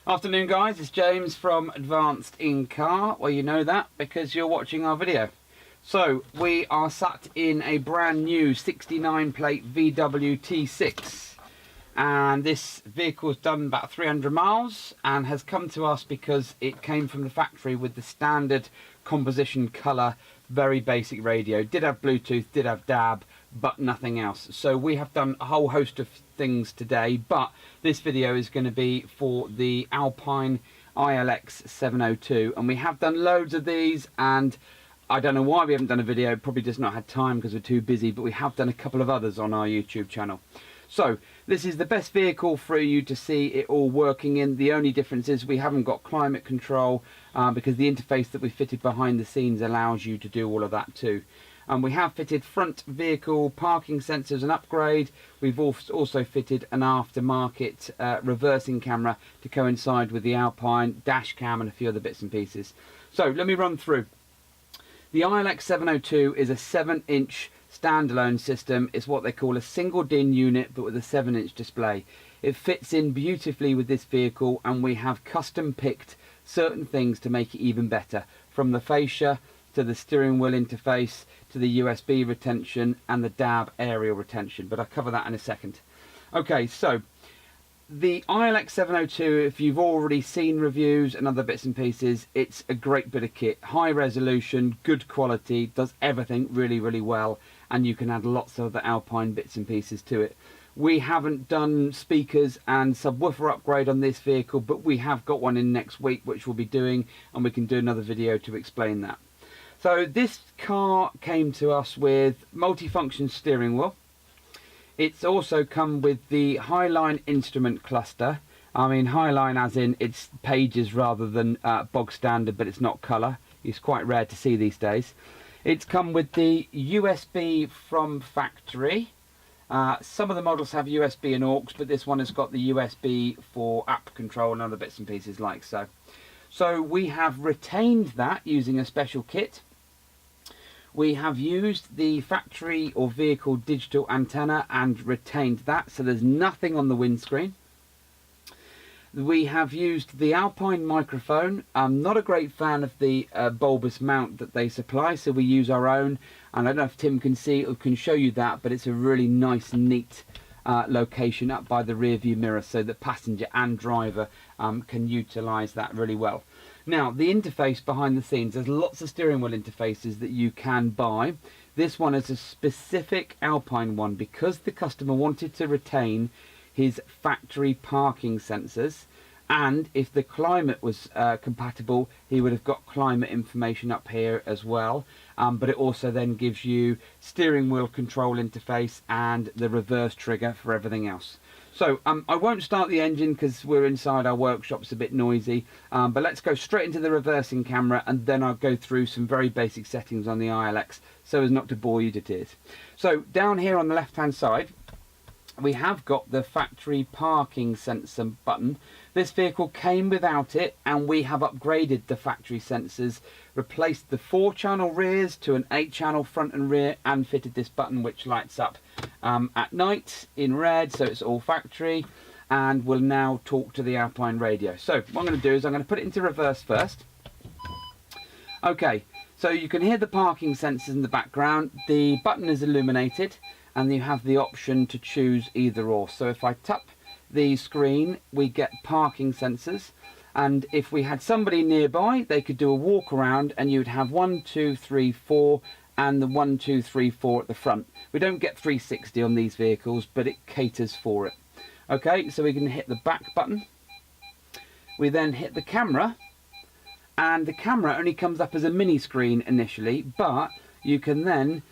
Afternoon guys, it's James from Advanced in Car. Well, you know that because you're watching our video. So we are sat in a brand new 69 plate VW T6, and this vehicle's done about 300 miles and has come to us because it came from the factory with the standard composition colour, very basic radio. Did have Bluetooth, did have DAB, but nothing else. So we have done a whole host of things today, but this video is going to be for the Alpine iLX-702, and we have done loads of these, and I don't know why we haven't done a video, probably just not had time because we're too busy, but we have done a couple of others on our YouTube channel. So this is the best vehicle for you to see it all working in. The only difference is we haven't got climate control because the interface that we fitted behind the scenes allows you to do all of that too. And we have fitted front vehicle parking sensors, an upgrade. We've also fitted an aftermarket reversing camera to coincide with the Alpine Dashcam and a few other bits and pieces. So let me run through. The iLX-702 is a 7-inch standalone system. It's what they call a single DIN unit, but with a 7-inch display. It fits in beautifully with this vehicle, and we have custom picked certain things to make it even better, from the fascia to the steering wheel interface to the USB retention and the DAB aerial retention, but I'll cover that in a second. Okay, so the iLX-702, if you've already seen reviews and other bits and pieces, it's a great bit of kit. High resolution, good quality, does everything really, really well, and you can add lots of other Alpine bits and pieces to it. We haven't done speakers and subwoofer upgrade on this vehicle, but we have got one in next week, which we'll be doing, and we can do another video to explain that. So this car came to us with multifunction steering wheel. It's also come with the Highline instrument cluster. I mean Highline as in it's pages rather than bog standard, but it's not colour. It's quite rare to see these days. It's come with the USB from factory. Some of the models have USB and aux, but this one has got the USB for app control and other bits and pieces like so. So we have retained that using a special kit. We have used the factory or vehicle digital antenna and retained that, so there's nothing on the windscreen. We have used the Alpine microphone. I'm not a great fan of the bulbous mount that they supply, so we use our own. And I don't know if Tim can see or can show you that, but it's a really nice, neat location up by the rear view mirror, so that passenger and driver can utilise that really well. Now, the interface behind the scenes, there's lots of steering wheel interfaces that you can buy. This one is a specific Alpine one because the customer wanted to retain his factory parking sensors, and if the climate was compatible, he would have got climate information up here as well. But it also then gives you steering wheel control interface and the reverse trigger for everything else. So I won't start the engine because we're inside our workshop, it's a bit noisy, but let's go straight into the reversing camera, and then I'll go through some very basic settings on the iLX so as not to bore you to tears. So down here on the left hand side we have got the factory parking sensor button. This vehicle came without it, and we have upgraded the factory sensors, replaced the 4-channel rears to an 8-channel front and rear, and fitted this button which lights up at night in red, so it's all factory. And we'll now talk to the Alpine radio. So what I'm going to do is I'm going to put it into reverse first. Okay, so you can hear the parking sensors in the background. The button is illuminated, and you have the option to choose either or. So if I tap the screen, we get parking sensors, and if we had somebody nearby, they could do a walk around, and you'd have 1, 2, 3, 4, and the 1, 2, 3, 4 at the front. We don't get 360 on these vehicles, but it caters for it. Okay, so we can hit the back button. We then hit the camera, and the camera only comes up as a mini screen initially, but you can then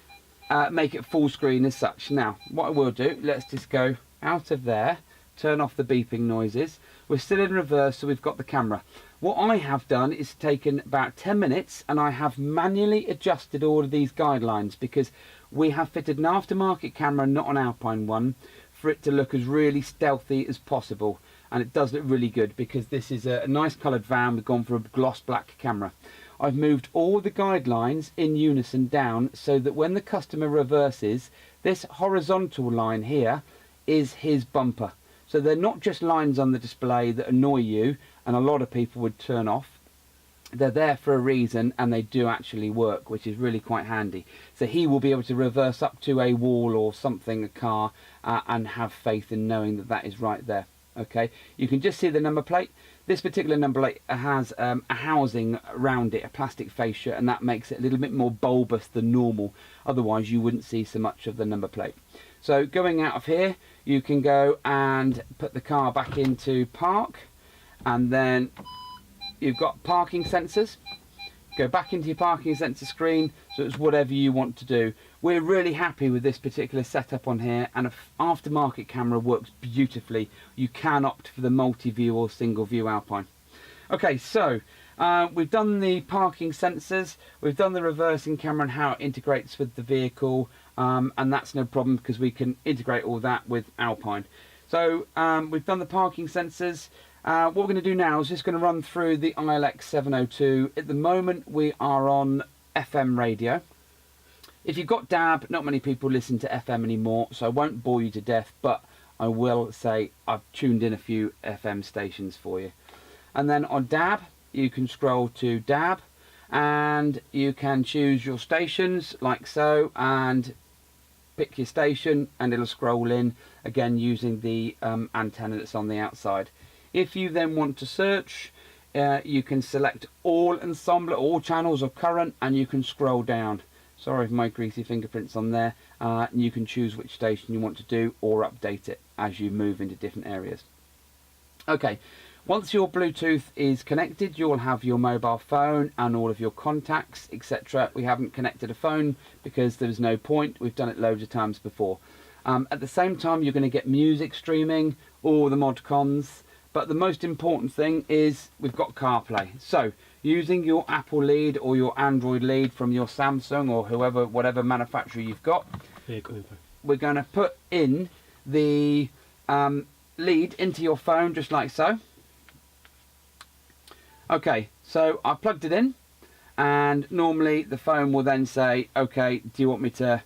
make it full screen as such. Now, what I will do, let's just go out of there, turn off the beeping noises. We're still in reverse, so we've got the camera. What I have done is taken about 10 minutes, and I have manually adjusted all of these guidelines because we have fitted an aftermarket camera, not an Alpine one, for it to look as really stealthy as possible. And it does look really good because this is a nice coloured van. We've gone for a gloss black camera. I've moved all the guidelines in unison down so that when the customer reverses, this horizontal line here is his bumper. So they're not just lines on the display that annoy you and a lot of people would turn off. They're there for a reason, and they do actually work, which is really quite handy. So he will be able to reverse up to a wall or something, a car, and have faith in knowing that that is right there. Okay, you can just see the number plate. This particular number plate has a housing around it, a plastic fascia, and that makes it a little bit more bulbous than normal. Otherwise you wouldn't see so much of the number plate. So going out of here, you can go and put the car back into park, and then you've got parking sensors. Go back into your parking sensor screen, so it's whatever you want to do. We're really happy with this particular setup on here, and an aftermarket camera works beautifully. You can opt for the multi-view or single view Alpine. Okay, so we've done the parking sensors, we've done the reversing camera and how it integrates with the vehicle, and that's no problem because we can integrate all that with Alpine. So we've done the parking sensors. What we're going to do now is just going to run through the iLX-702. At the moment we are on FM radio. If you've got DAB, not many people listen to FM anymore, so I won't bore you to death, but I will say I've tuned in a few FM stations for you. And then on DAB, you can scroll to DAB, and you can choose your stations like so, and pick your station, and it'll scroll in, again using the antenna that's on the outside. If you then want to search, you can select all ensemble, all channels of current, and you can scroll down. Sorry for my greasy fingerprints on there. And you can choose which station you want to do or update it as you move into different areas. Okay, once your Bluetooth is connected, you'll have your mobile phone and all of your contacts, etc. We haven't connected a phone because there's no point. We've done it loads of times before. At the same time, you're going to get music streaming, all the mod cons. But the most important thing is we've got CarPlay. So using your Apple lead or your Android lead from your Samsung or whoever, whatever manufacturer you've got, we're going to put in the lead into your phone just like so. Okay, so I plugged it in, and normally the phone will then say, okay, do you want me to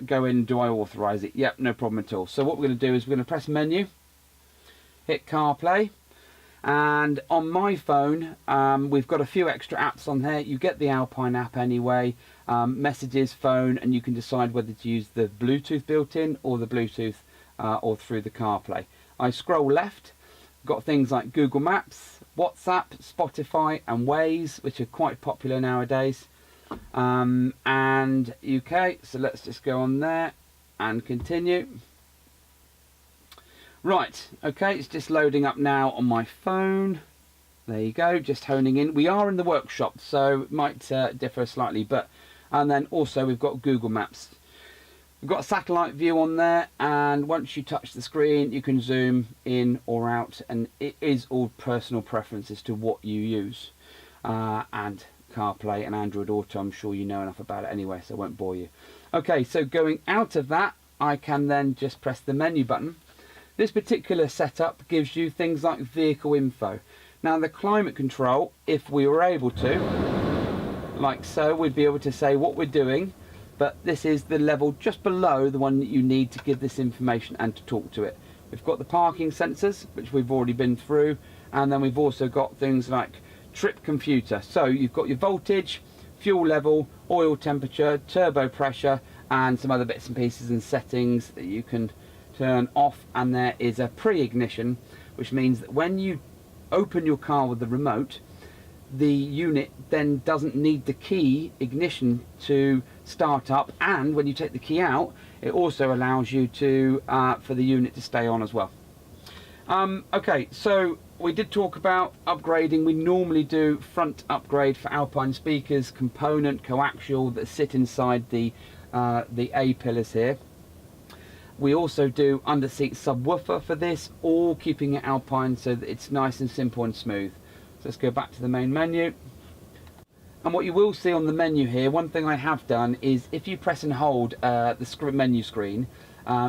go in, do I authorize it? Yep, no problem at all. So what we're going to do is we're going to press menu, hit CarPlay, and on my phone we've got a few extra apps on here. You get the Alpine app anyway, messages, phone, and you can decide whether to use the Bluetooth built in or the Bluetooth or through the CarPlay. I scroll left, got things like Google Maps, WhatsApp, Spotify and Waze, which are quite popular nowadays, and UK. So let's just go on there and continue. Right, okay, it's just loading up now on my phone. There you go, just honing in. We are in the workshop, so it might differ slightly, but and then also we've got Google Maps. We've got a satellite view on there, and once you touch the screen you can zoom in or out, and it is all personal preference as to what you use. And CarPlay and Android Auto, I'm sure you know enough about it anyway, so I won't bore you. Okay, so going out of that, I can then just press the menu button. This particular setup gives you things like vehicle info. Now the climate control, if we were able to, like so, we'd be able to say what we're doing, but this is the level just below the one that you need to give this information and to talk to it. We've got the parking sensors, which we've already been through, and then we've also got things like trip computer. So you've got your voltage, fuel level, oil temperature, turbo pressure, and some other bits and pieces and settings that you can turn off. And there is a pre-ignition, which means that when you open your car with the remote, the unit then doesn't need the key ignition to start up, and when you take the key out, it also allows you to for the unit to stay on as well. Okay, so we did talk about upgrading. We normally do front upgrade for Alpine speakers, component, coaxial that sit inside the A pillars here. We also do under-seat subwoofer for this, all keeping it Alpine so that it's nice and simple and smooth. So let's go back to the main menu. And what you will see on the menu here, one thing I have done is if you press and hold the menu screen,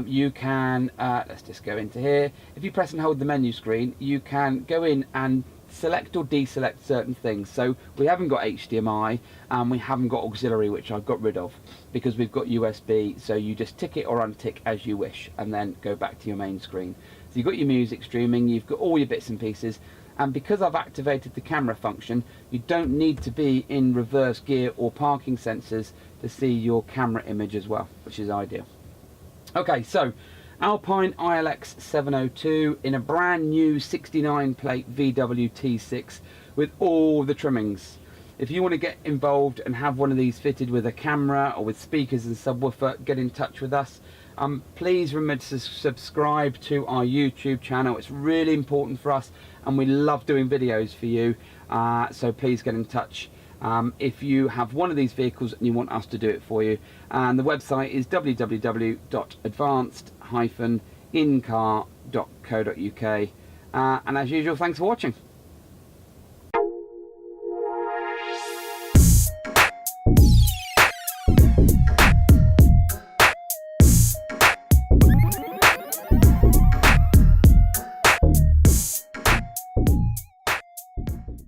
you can, let's just go into here. If you press and hold the menu screen, you can go in and select or deselect certain things. So we haven't got HDMI and we haven't got auxiliary, which I've got rid of because we've got USB. So you just tick it or untick as you wish and then go back to your main screen. So you've got your music streaming, you've got all your bits and pieces, and because I've activated the camera function, you don't need to be in reverse gear or parking sensors to see your camera image as well, which is ideal. Okay, so Alpine iLX-702 in a brand new 69 plate VW T6 with all the trimmings. If you want to get involved and have one of these fitted with a camera or with speakers and subwoofer, get in touch with us. Please remember to subscribe to our YouTube channel. It's really important for us and we love doing videos for you. So please get in touch if you have one of these vehicles and you want us to do it for you. And the website is www.advanced-incar.co.uk. And as usual, thanks for watching.